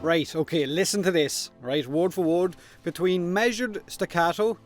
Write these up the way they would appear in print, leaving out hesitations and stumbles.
Right, okay, listen to this, right, word for word. Between measured staccato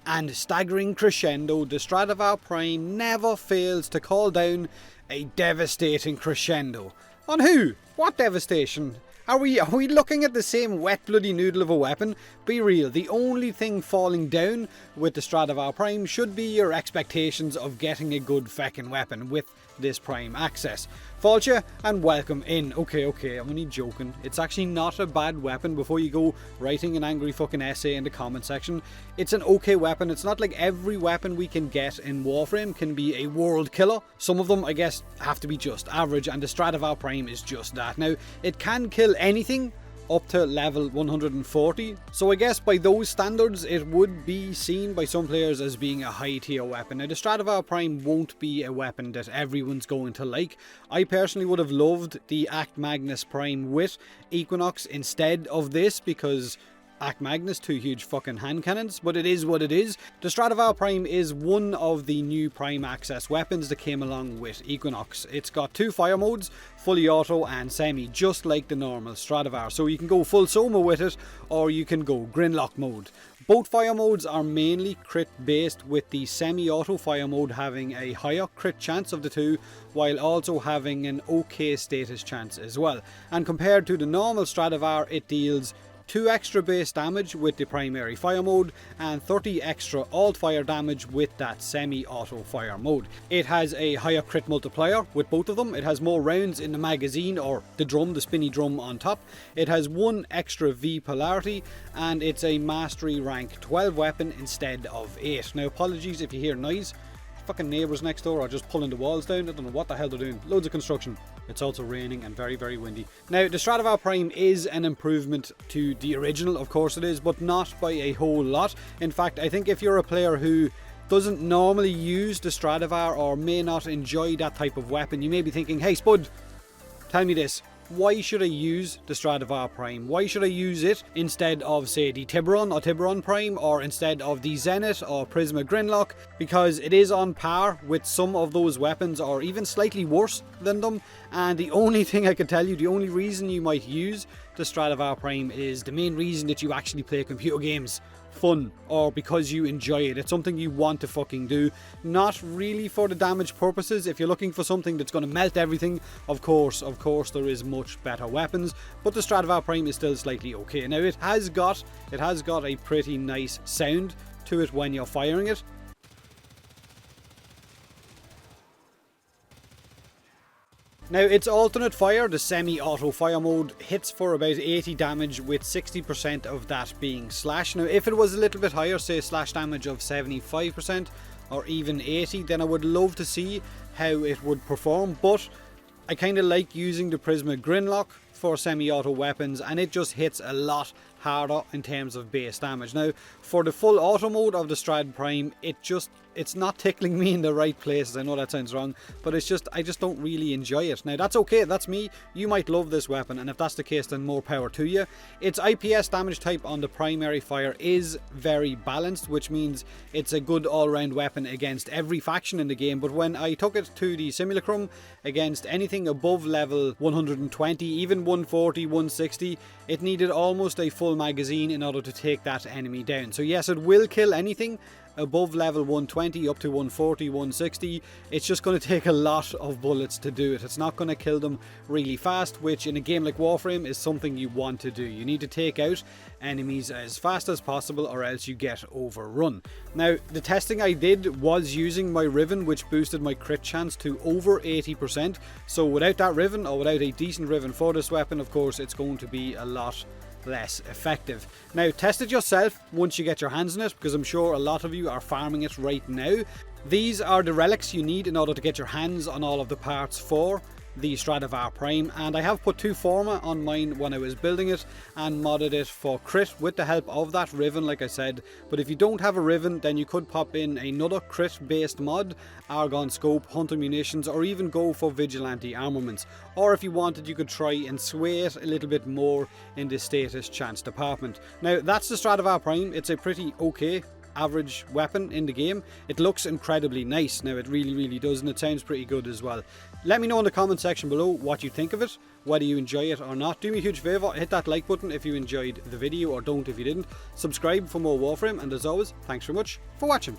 and staggering crescendo, the Stradivar Prime never fails to call down a devastating crescendo. On who? What devastation? Are we looking at the same wet bloody noodle of a weapon? Be real, the only thing falling down with the Stradivar Prime should be your expectations of getting a good feckin' weapon with this Prime access. Falcha, and welcome in. Okay, I'm only joking. It's actually not a bad weapon before you go writing an angry fucking essay in the comment section. It's an okay weapon. It's not like every weapon we can get in Warframe can be a world killer. Some of them, I guess, have to be just average, and the Stradivar Prime is just that. Now, it can kill anything up to level 140, so I guess by those standards it would be seen by some players as being a high tier weapon. Now the Stradivar Prime won't be a weapon that everyone's going to like. I personally would have loved the Act Magnus Prime with Equinox instead of this, because Act Magnus, two huge fucking hand cannons, but it is what it is. The Stradivar Prime is one of the new Prime access weapons that came along with Equinox. It's got two fire modes, fully auto and semi, just like the normal Stradivar. So you can go full Soma with it, or you can go Grinlock mode. Both fire modes are mainly crit based, with the semi-auto fire mode having a higher crit chance of the two, while also having an okay status chance as well. And compared to the normal Stradivar, it deals 2 extra base damage with the primary fire mode and 30 extra alt fire damage with that semi-auto fire mode. It has a higher crit multiplier with both of them. It has more rounds in the magazine, or the drum, the spinny drum on top. It has 1 extra V polarity, and it's a mastery rank 12 weapon instead of 8. Now apologies if you hear noise. Fucking neighbours next door are just pulling the walls down. I don't know what the hell they're doing. Loads of construction. It's also raining and very, very windy. Now, the Stradivar Prime is an improvement to the original, of course it is, but not by a whole lot. In fact, I think if you're a player who doesn't normally use the Stradivar or may not enjoy that type of weapon, you may be thinking, hey Spud, tell me this. Why should I use the Stradivar Prime? Why should I use it instead of, say, the Tiburon or Tiburon Prime, or instead of the Zenith or Prisma Grinlock? Because it is on par with some of those weapons, or even slightly worse than them. And the only thing I can tell you, the only reason you might use the Stradivar Prime is the main reason that you actually play computer games. Fun, or because you enjoy it. It's something you want to fucking do, not really for the damage purposes. If you're looking for something that's going to melt everything, of course there is much better weapons, but the Stradivar Prime is still slightly okay. Now it has got a pretty nice sound to it when you're firing it. Now, its alternate fire, the semi-auto fire mode, hits for about 80 damage, with 60% of that being slash. Now, if it was a little bit higher, say slash damage of 75% or even 80, then I would love to see how it would perform, but I kind of like using the Prisma Grinlock for semi-auto weapons, and it just hits a lot harder in terms of base damage. Now, for the full auto mode of the Strad Prime, it's not tickling me in the right places. I know that sounds wrong, but I just don't really enjoy it. Now, that's okay, that's me. You might love this weapon, and if that's the case, then more power to you. Its IPS damage type on the primary fire is very balanced, which means it's a good all-round weapon against every faction in the game. But when I took it to the Simulacrum against anything above level 120, even 140, 160, it needed almost a full magazine in order to take that enemy down. So yes, it will kill anything above level 120 up to 140, 160. It's just going to take a lot of bullets to do it. It's not going to kill them really fast, which in a game like Warframe is something you want to do. You need to take out enemies as fast as possible, or else you get overrun. Now, the testing I did was using my Riven, which boosted my crit chance to over 80%. So without that Riven, or without a decent Riven for this weapon, of course it's going to be a lot less effective. Now, test it yourself once you get your hands on it, because I'm sure a lot of you are farming it right now. These are the relics you need in order to get your hands on all of the parts for the Stradivar Prime, and I have put 2 Forma on mine when I was building it and modded it for crit with the help of that Riven, like I said. But if you don't have a Riven, then you could pop in another crit based mod, Argon Scope, Hunter Munitions, or even go for Vigilante Armaments. Or if you wanted, you could try and sway it a little bit more in the status chance department. Now, that's the Stradivar Prime. It's a pretty okay average weapon in the game. It looks incredibly nice. Now it really does, and it sounds pretty good as well. Let me know in the comment section below what you think of it, whether you enjoy it or not. Do me a huge favour, hit that like button if you enjoyed the video, or don't if you didn't. Subscribe for more Warframe, and as always, thanks very much for watching.